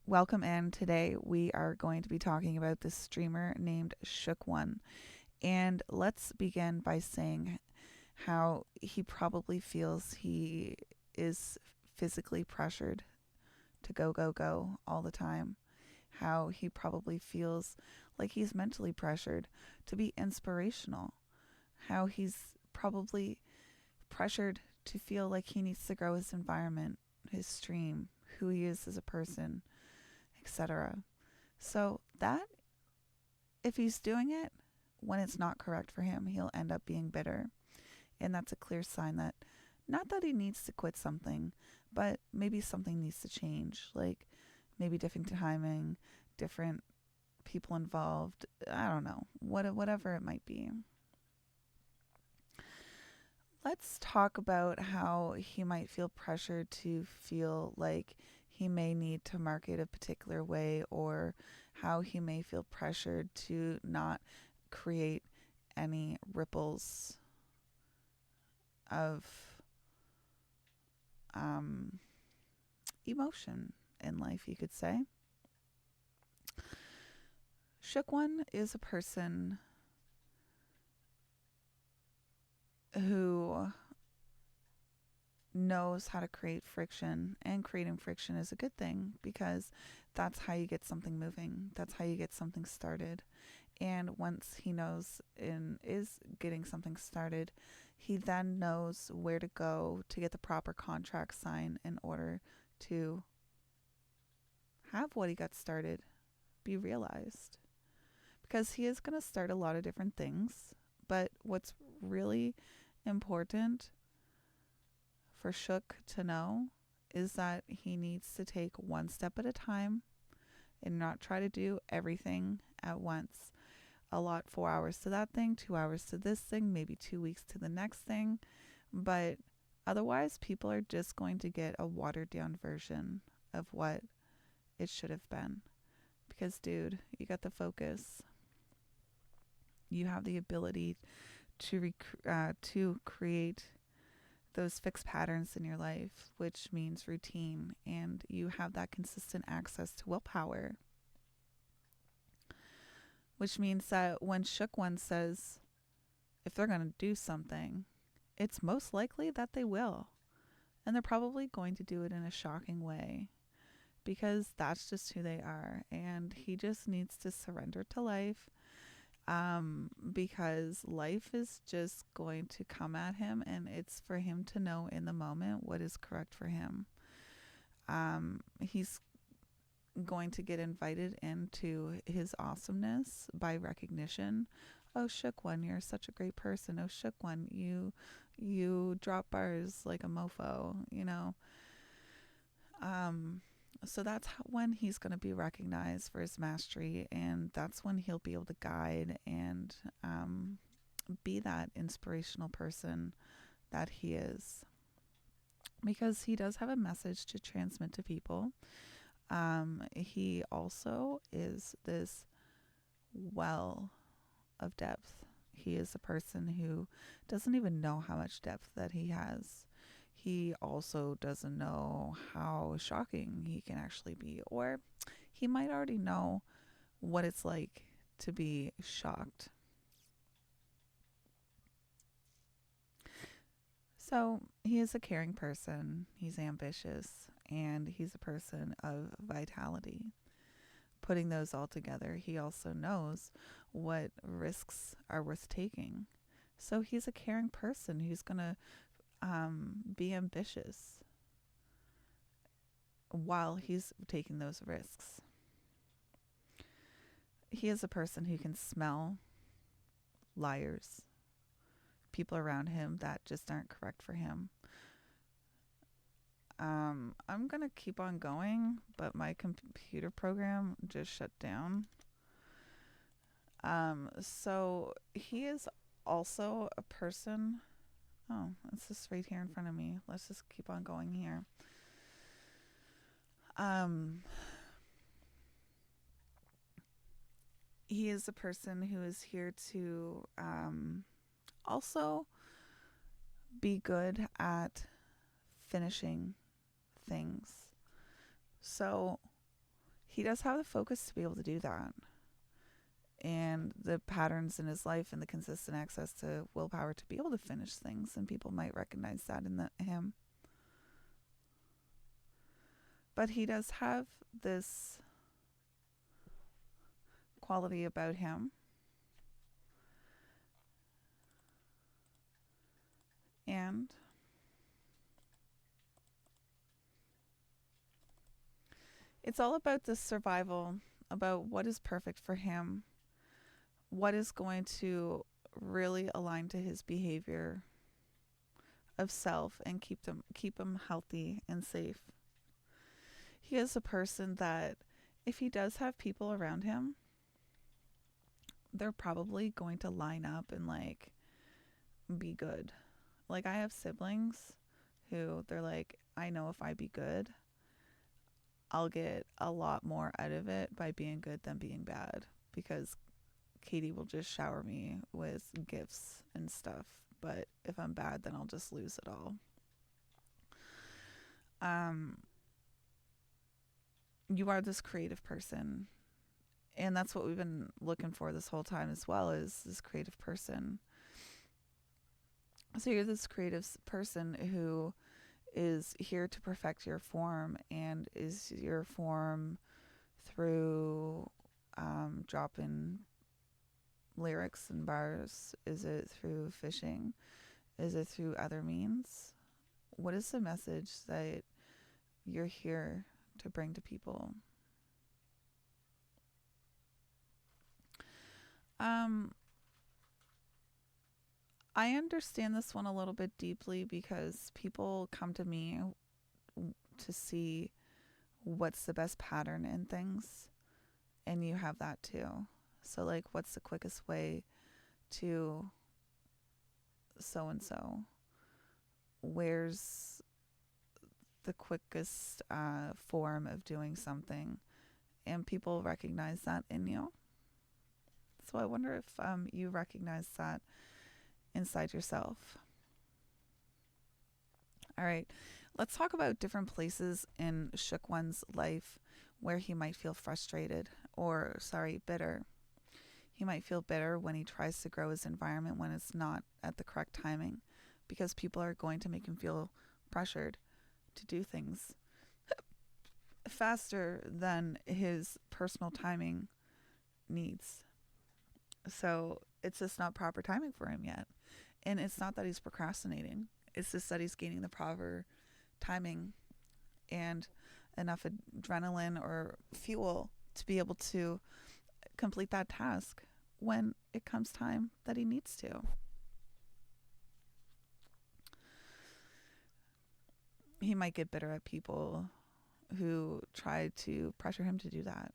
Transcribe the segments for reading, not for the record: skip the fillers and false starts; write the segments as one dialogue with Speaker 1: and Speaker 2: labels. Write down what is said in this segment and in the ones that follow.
Speaker 1: Welcome in. Today we are going to be talking about this streamer named ShookWon. And let's begin by saying how he probably feels he is physically pressured to go, go, go all the time. How he probably feels like he's mentally pressured to be inspirational. How he's probably pressured to feel like he needs to grow his environment, his stream, who he is as a person, etc. So that if he's doing it when it's not correct for him, he'll end up being bitter. And that's a clear sign that not that he needs to quit something, but maybe something needs to change. Like maybe different timing, different people involved. I don't know. Whatever it might be. Let's talk about how he might feel pressured to feel like he may need to market a particular way, or how he may feel pressured to not create any ripples of um, emotion in life, you could say. ShookWon is a person who knows how to create friction, and creating friction is a good thing because that's how you get something moving, that's how you get something started. And once he knows and is getting something started, he then knows where to go to get the proper contract signed in order to have what he got started be realized. Because he is going to start a lot of different things, but what's really important for Shook to know is that he needs to take one step at a time and not try to do everything at once. Allot 4 hours to that thing, 2 hours to this thing, maybe 2 weeks to the next thing. But otherwise, people are just going to get a watered down version of what it should have been. Because, dude, you got the focus. You have the ability to create those fixed patterns in your life, which means routine, and you have that consistent access to willpower, which means that when ShookWon says if they're going to do something, it's most likely that they will. And they're probably going to do it in a shocking way because that's just who they are. And he just needs to surrender to life, because life is just going to come at him, and it's for him to know in the moment what is correct for him. He's going to get invited into his awesomeness by recognition. Oh, ShookWon, you're such a great person. Oh, ShookWon, you drop bars like a mofo, you know. So that's when he's going to be recognized for his mastery, and that's when he'll be able to guide and be that inspirational person that he is. Because he does have a message to transmit to people. He also is this well of depth. He is a person who doesn't even know how much depth that he has. He also doesn't know how shocking he can actually be, or he might already know what it's like to be shocked. So he is a caring person, he's ambitious, and he's a person of vitality. Putting those all together, he also knows what risks are worth taking. So he's a caring person who's going to be ambitious while he's taking those risks. He is a person who can smell liars, people around him that just aren't correct for him. I'm going to keep on going, but my computer program just shut down. So he is also a person. Oh, it's just right here in front of me. Let's just keep on going here. He is a person who is here to also be good at finishing things. So he does have the focus to be able to do that, and the patterns in his life and the consistent access to willpower to be able to finish things, and people might recognize that in him. But he does have this quality about him, and it's all about the survival, about what is perfect for him, what is going to really align to his behavior of self and keep him healthy and safe. He is a person that if he does have people around him, they're probably going to line up and like be good. Like, I have siblings who they're like, I know if I be good, I'll get a lot more out of it by being good than being bad, because Katie will just shower me with gifts and stuff. But if I'm bad, then I'll just lose it all. You are this creative person, and that's what we've been looking for this whole time as well, is this creative person. So you're this creative person who is here to perfect your form, and is your form through dropping lyrics and bars? Is it through fishing? Is it through other means? What is the message that you're here to bring to people? I understand this one a little bit deeply because people come to me to see what's the best pattern in things, and you have that too. So like, what's the quickest way to so and so? Where's the quickest form of doing something? And people recognize that in you. So I wonder if you recognize that inside yourself. All right, let's talk about different places in ShookWon's life where he might feel frustrated, or bitter. He might feel bitter when he tries to grow his environment when it's not at the correct timing, because people are going to make him feel pressured to do things faster than his personal timing needs. So it's just not proper timing for him yet. And it's not that he's procrastinating. It's just that he's gaining the proper timing and enough adrenaline or fuel to be able to complete that task when it comes time that he needs to. He might get bitter at people who try to pressure him to do that.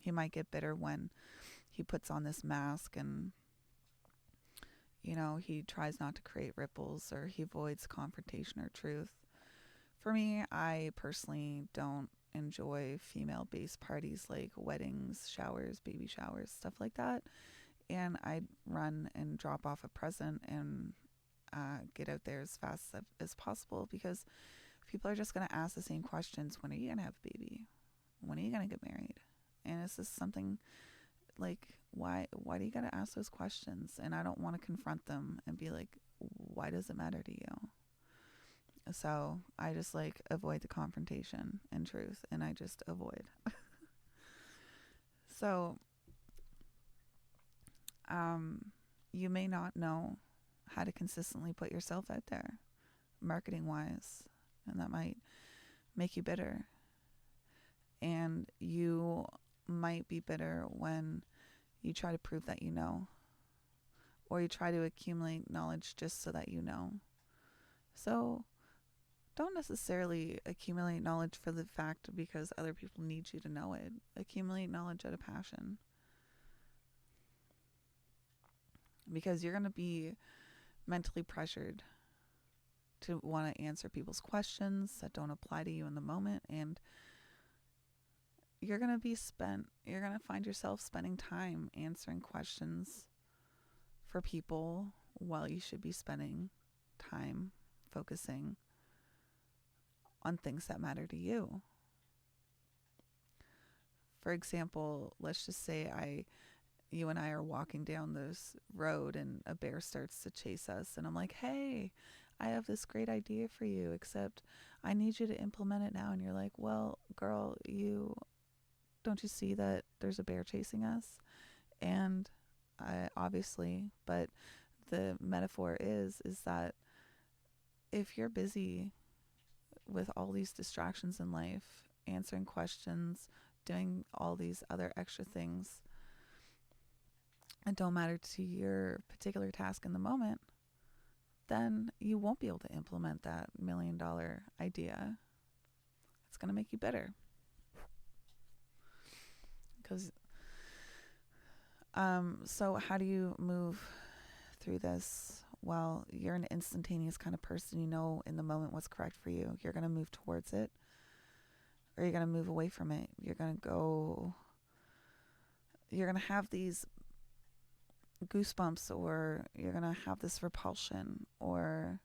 Speaker 1: He might get bitter when he puts on this mask and, he tries not to create ripples, or he avoids confrontation or truth. For me, I personally don't enjoy female-based parties like weddings, showers, baby showers, stuff like that. And I run and drop off a present and get out there as fast as possible, because people are just going to ask the same questions. When are you going to have a baby? When are you going to get married? And it's just something like, why do you got to ask those questions? And I don't want to confront them and be like, why does it matter to you? So I just like avoid the confrontation and truth, and I just avoid. So you may not know how to consistently put yourself out there marketing wise, and that might make you bitter. And you might be bitter when you try to prove that you know, or you try to accumulate knowledge just so that you know. So don't necessarily accumulate knowledge for the fact because other people need you to know it. Accumulate knowledge out of passion, because you're going to be mentally pressured to want to answer people's questions that don't apply to you in the moment, and you're going to find yourself spending time answering questions for people while you should be spending time focusing on things that matter to you. For example, let's just say you and I are walking down this road and a bear starts to chase us, and I'm like, hey, I have this great idea for you, except I need you to implement it now. And you're like, well, girl, don't you see that there's a bear chasing us? And I obviously, but the metaphor is that if you're busy with all these distractions in life, answering questions, doing all these other extra things that don't matter to your particular task in the moment, then you won't be able to implement that $1 million idea. It's going to make you bitter. Because, so how do you move through this? Well, you're an instantaneous kind of person. You know in the moment what's correct for you. You're going to move towards it, or you're going to move away from it. You're going to have these goosebumps, or you're going to have this repulsion, or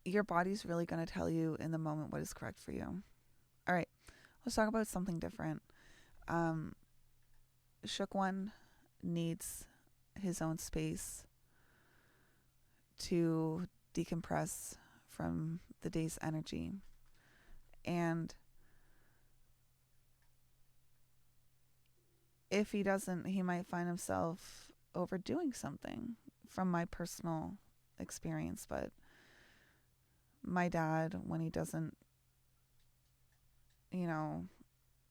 Speaker 1: your body's really going to tell you in the moment what is correct for you. All right, let's talk about something different. ShookWon needs his own space to decompress from the day's energy. And if he doesn't, he might find himself overdoing something, from my personal experience. But my dad, when he doesn't,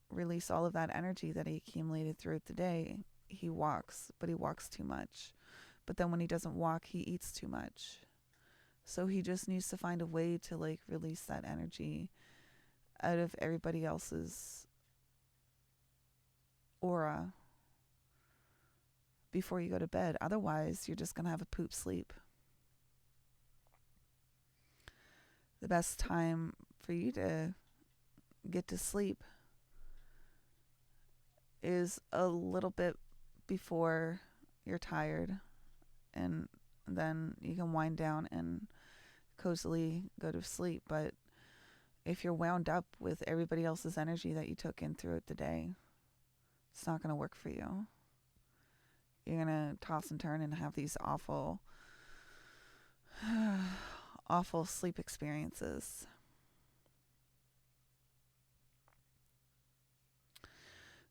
Speaker 1: release all of that energy that he accumulated throughout the day, he walks, but he walks too much. But then when he doesn't walk, he eats too much. So he just needs to find a way to release that energy out of everybody else's aura before you go to bed. Otherwise, you're just going to have a poop sleep. The best time for you to get to sleep is a little bit before you're tired, and then you can wind down and cozily go to sleep. But if you're wound up with everybody else's energy that you took in throughout the day, it's not going to work for you. You're going to toss and turn and have these awful sleep experiences.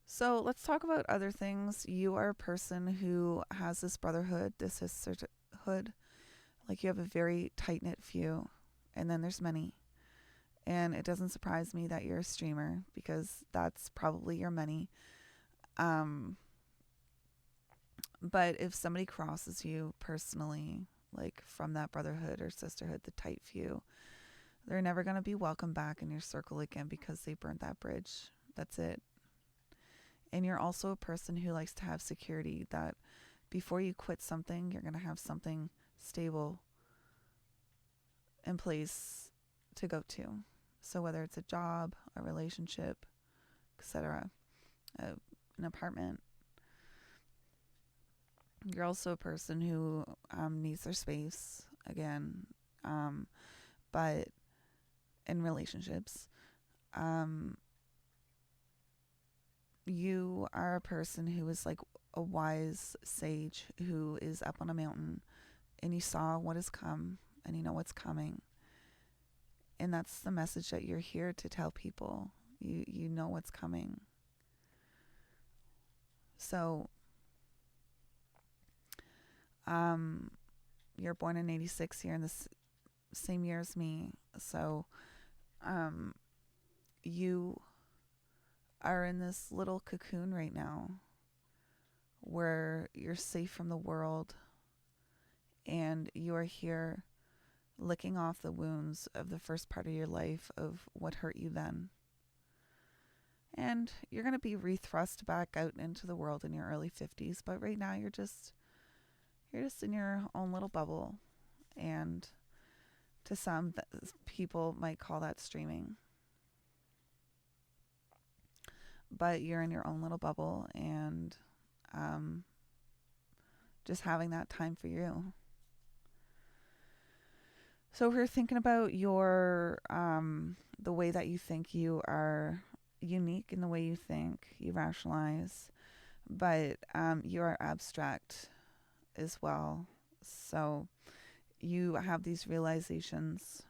Speaker 1: So let's talk about other things. You are a person who has this brotherhood, this sisterhood. You have a very tight-knit few, and then there's many. And it doesn't surprise me that you're a streamer, because that's probably your many. But if somebody crosses you personally, from that brotherhood or sisterhood, the tight few, they're never going to be welcome back in your circle again, because they burnt that bridge. That's it. And you're also a person who likes to have security, that before you quit something, you're going to have something stable in place to go to. So whether it's a job, a relationship, etc., an apartment. You're also a person who needs their space, again, but in relationships. You are a person who is a wise sage who is up on a mountain, and you saw what has come, and you know what's coming. And that's the message that you're here to tell people. You know what's coming. So, you're born in 86, you're in the same year as me. So, you are in this little cocoon right now where you're safe from the world, and you are here licking off the wounds of the first part of your life of what hurt you then. And you're going to be rethrust back out into the world in your early 50s, but right now you're just in your own little bubble. And to some people might call that streaming. But you're in your own little bubble, and just having that time for you. So if you're thinking about your the way that you think, you are unique in the way you think, you rationalize, but you are abstract as well. So you have these realizations.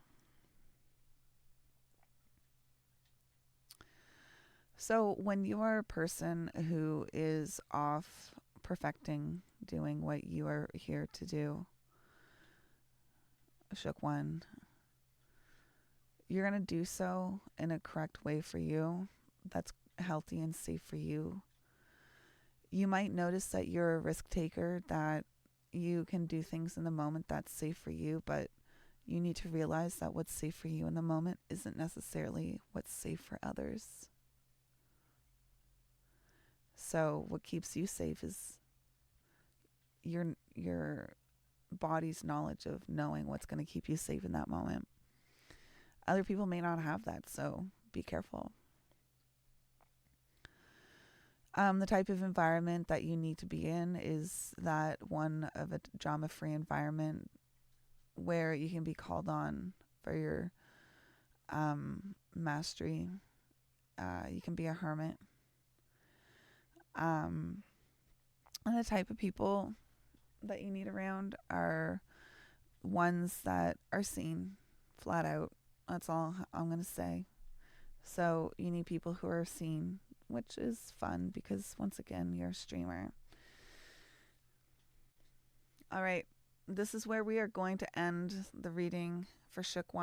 Speaker 1: So when you are a person who is off perfecting doing what you are here to do, ShookWon, you're going to do so in a correct way for you that's healthy and safe for you. You might notice that you're a risk taker, that you can do things in the moment that's safe for you, but you need to realize that what's safe for you in the moment isn't necessarily what's safe for others. So what keeps you safe is your body's knowledge of knowing what's going to keep you safe in that moment. Other people may not have that, so be careful. The type of environment that you need to be in is that one of a drama-free environment where you can be called on for your mastery. You can be a hermit. And the type of people that you need around are ones that are seen flat out. That's all I'm going to say. So you need people who are seen, which is fun because, once again, you're a streamer. All right. This is where we are going to end the reading for ShookWon.